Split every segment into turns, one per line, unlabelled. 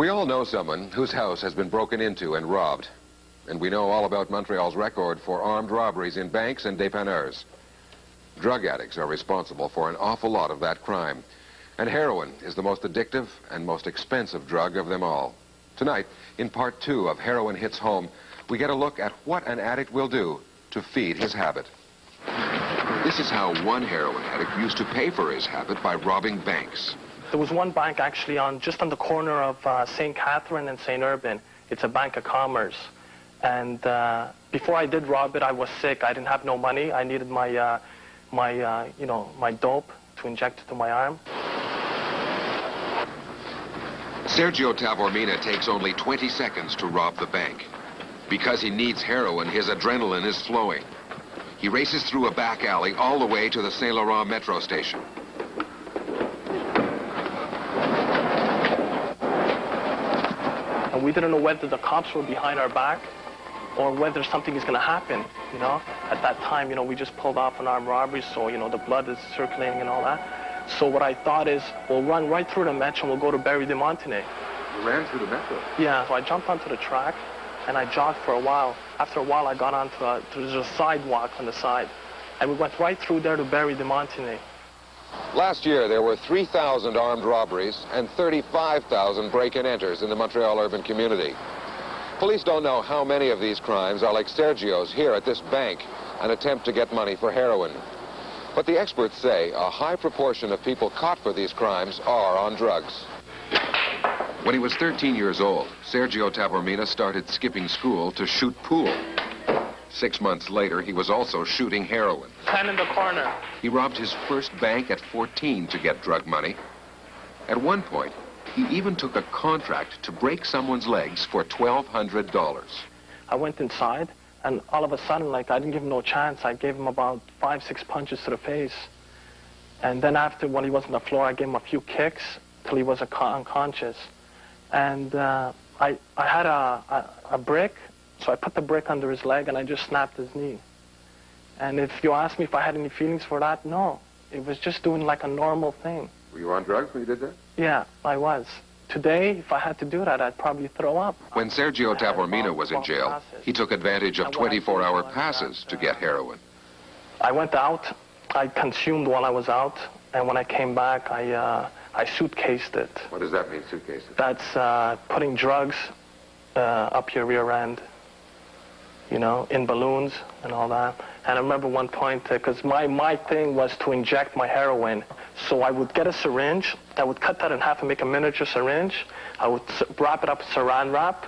We all know someone whose house has been broken into and robbed. And we know all about Montreal's record for armed robberies in banks and dépanneurs. Drug addicts are responsible for an awful lot of that crime. And heroin is the most addictive and most expensive drug of them all. Tonight, in part 2 of Heroin Hits Home, we get a look at what an addict will do to feed his habit. This is how one heroin addict used to pay for his habit by robbing banks.
There was one bank actually just on the corner of St. Catherine and St. Urban. It's a bank of commerce. And before I did rob it, I was sick. I didn't have no money. I needed my dope to inject into my arm.
Sergio Tavormina takes only 20 seconds to rob the bank. Because he needs heroin, his adrenaline is flowing. He races through a back alley all the way to the Saint Laurent metro station.
And we didn't know whether the cops were behind our back or whether something is going to happen, you know. At that time, you know, we just pulled off an armed robbery, so, you know, the blood is circulating and all that. So what I thought is, we'll run right through the metro and we'll go to Barry de Montenay.
You ran through the metro?
Yeah, so I jumped onto the track and I jogged for a while. After a while, I got onto there's a sidewalk on the side. And we went right through there to Barry de Montenay.
Last year, there were 3,000 armed robberies and 35,000 break-and-enters in the Montreal urban community. Police don't know how many of these crimes are like Sergio's here at this bank, an attempt to get money for heroin. But the experts say a high proportion of people caught for these crimes are on drugs. When he was 13 years old, Sergio Tavormina started skipping school to shoot pool. 6 months later, he was also shooting heroin.
10 in the corner.
He robbed his first bank at 14 to get drug money. At one point, he even took a contract to break someone's legs for $1,200.
I went inside, and all of a sudden, like, I didn't give him no chance. I gave him about 5-6 punches to the face. And then after, when he was on the floor, I gave him a few kicks till he was unconscious. And I had a brick, so I put the brick under his leg, and I just snapped his knee. And if you ask me if I had any feelings for that, no. It was just doing like a normal thing.
Were you on drugs when you did that?
Yeah, I was. Today, if I had to do that, I'd probably throw up.
When Sergio Tavormina was in jail, he took advantage of 24-hour passes to get heroin.
I went out, I consumed while I was out, and when I came back, I suitcased it.
What does that mean, suitcase it?
That's putting drugs up your rear end, you know, in balloons and all that. And I remember one point, because my thing was to inject my heroin. So I would get a syringe, I would cut that in half and make a miniature syringe. I would wrap it up with saran wrap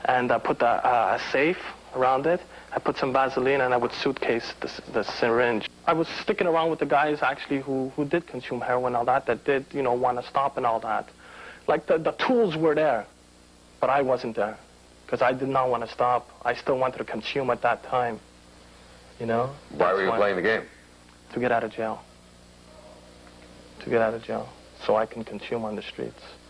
and put a safe around it. I put some Vaseline and I would suitcase the syringe. I was sticking around with the guys actually who did consume heroin and all that did, you know, want to stop and all that. Like the tools were there, but I wasn't there because I did not want to stop. I still wanted to consume at that time, you know.
Why were you playing the game?
To get out of jail. To get out of jail so I can consume on the streets.